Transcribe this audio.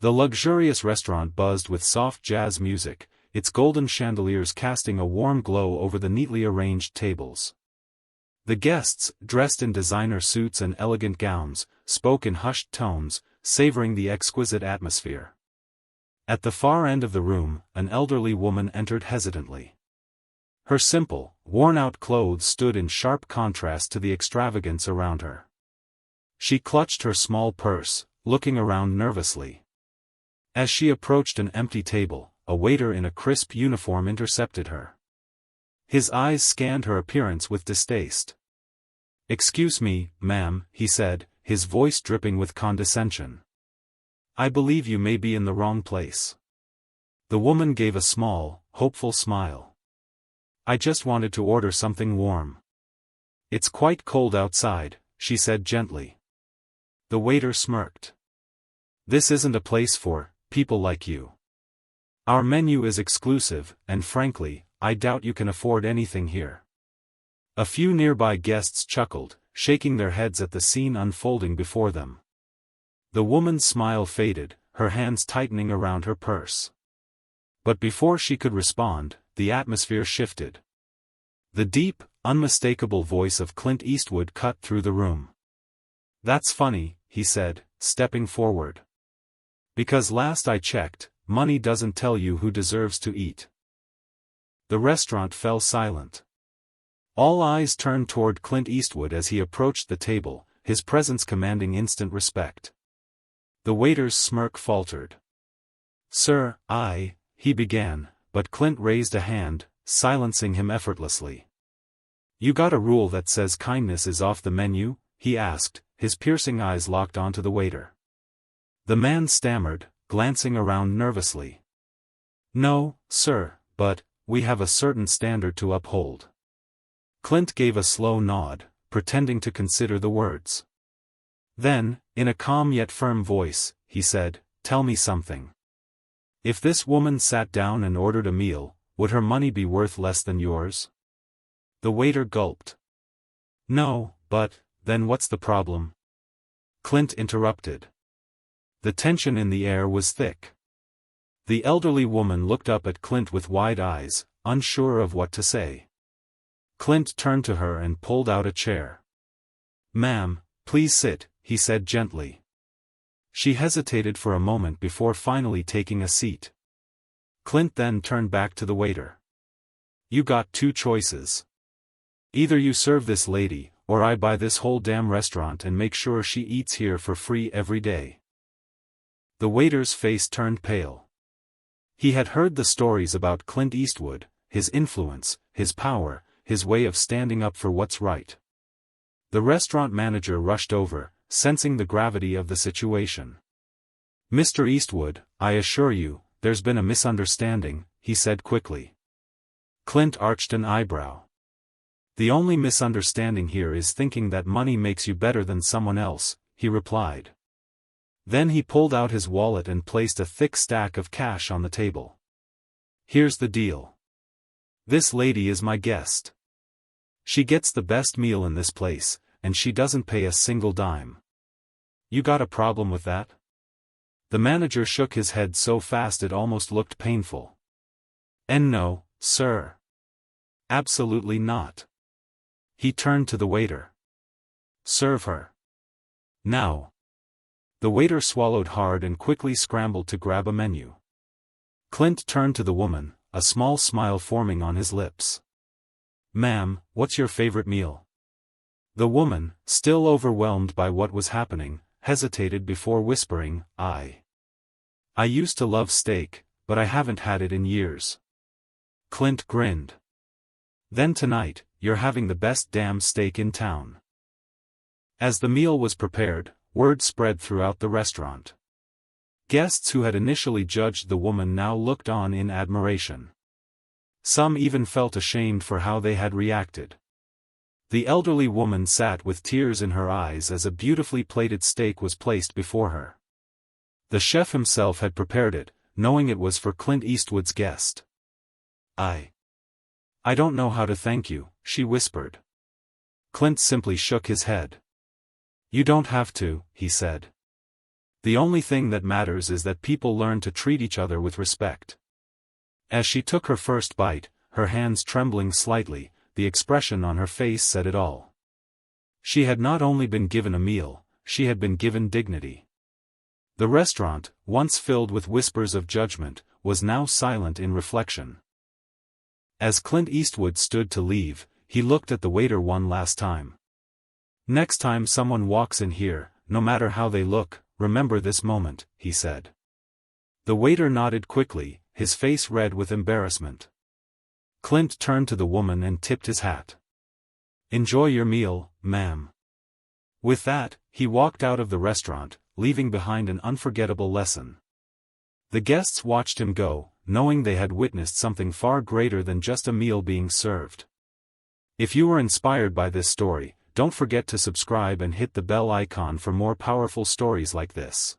The luxurious restaurant buzzed with soft jazz music, its golden chandeliers casting a warm glow over the neatly arranged tables. The guests, dressed in designer suits and elegant gowns, spoke in hushed tones, savoring the exquisite atmosphere. At the far end of the room, an elderly woman entered hesitantly. Her simple, worn-out clothes stood in sharp contrast to the extravagance around her. She clutched her small purse, looking around nervously. As she approached an empty table, a waiter in a crisp uniform intercepted her. His eyes scanned her appearance with distaste. "Excuse me, ma'am," he said, his voice dripping with condescension. "I believe you may be in the wrong place." The woman gave a small, hopeful smile. "I just wanted to order something warm." "It's quite cold outside," she said gently. The waiter smirked. "This isn't a place for people like you. Our menu is exclusive, and frankly, I doubt you can afford anything here." A few nearby guests chuckled, shaking their heads at the scene unfolding before them. The woman's smile faded, her hands tightening around her purse. But before she could respond, the atmosphere shifted. The deep, unmistakable voice of Clint Eastwood cut through the room. "That's funny," he said, stepping forward. "Because last I checked, money doesn't tell you who deserves to eat." The restaurant fell silent. All eyes turned toward Clint Eastwood as he approached the table, his presence commanding instant respect. The waiter's smirk faltered. "Sir, he began, but Clint raised a hand, silencing him effortlessly. "You got a rule that says kindness is off the menu?" he asked, his piercing eyes locked onto the waiter. The man stammered, glancing around nervously. "No, sir, but we have a certain standard to uphold." Clint gave a slow nod, pretending to consider the words. Then, in a calm yet firm voice, he said, "Tell me something. If this woman sat down and ordered a meal, would her money be worth less than yours?" The waiter gulped. "No, but, then what's the problem?" Clint interrupted. The tension in the air was thick. The elderly woman looked up at Clint with wide eyes, unsure of what to say. Clint turned to her and pulled out a chair. "Ma'am, please sit," he said gently. She hesitated for a moment before finally taking a seat. Clint then turned back to the waiter. "You got two choices. Either you serve this lady, or I buy this whole damn restaurant and make sure she eats here for free every day." The waiter's face turned pale. He had heard the stories about Clint Eastwood, his influence, his power, his way of standing up for what's right. The restaurant manager rushed over, sensing the gravity of the situation. "Mr. Eastwood, I assure you, there's been a misunderstanding," he said quickly. Clint arched an eyebrow. "The only misunderstanding here is thinking that money makes you better than someone else," he replied. Then he pulled out his wallet and placed a thick stack of cash on the table. "Here's the deal. This lady is my guest. She gets the best meal in this place, and she doesn't pay a single dime. You got a problem with that?" The manager shook his head so fast it almost looked painful. "And no, sir. Absolutely not." He turned to the waiter. "Serve her. Now." The waiter swallowed hard and quickly scrambled to grab a menu. Clint turned to the woman, a small smile forming on his lips. "Ma'am, what's your favorite meal?" The woman, still overwhelmed by what was happening, hesitated before whispering, I used to love steak, but I haven't had it in years." Clint grinned. "Then tonight, you're having the best damn steak in town." As the meal was prepared, word spread throughout the restaurant. Guests who had initially judged the woman now looked on in admiration. Some even felt ashamed for how they had reacted. The elderly woman sat with tears in her eyes as a beautifully plated steak was placed before her. The chef himself had prepared it, knowing it was for Clint Eastwood's guest. I don't know how to thank you," she whispered. Clint simply shook his head. "You don't have to," he said. The only thing that matters is that people learn to treat each other with respect. As she took her first bite, her hands trembling slightly, the expression on her face said it all. She had not only been given a meal, she had been given dignity. The restaurant, once filled with whispers of judgment, was now silent in reflection. As Clint Eastwood stood to leave, he looked at the waiter one last time. "Next time someone walks in here, no matter how they look, remember this moment," he said. The waiter nodded quickly, his face red with embarrassment. Clint turned to the woman and tipped his hat. "Enjoy your meal, ma'am." With that, he walked out of the restaurant, leaving behind an unforgettable lesson. The guests watched him go, knowing they had witnessed something far greater than just a meal being served. If you were inspired by this story, don't forget to subscribe and hit the bell icon for more powerful stories like this.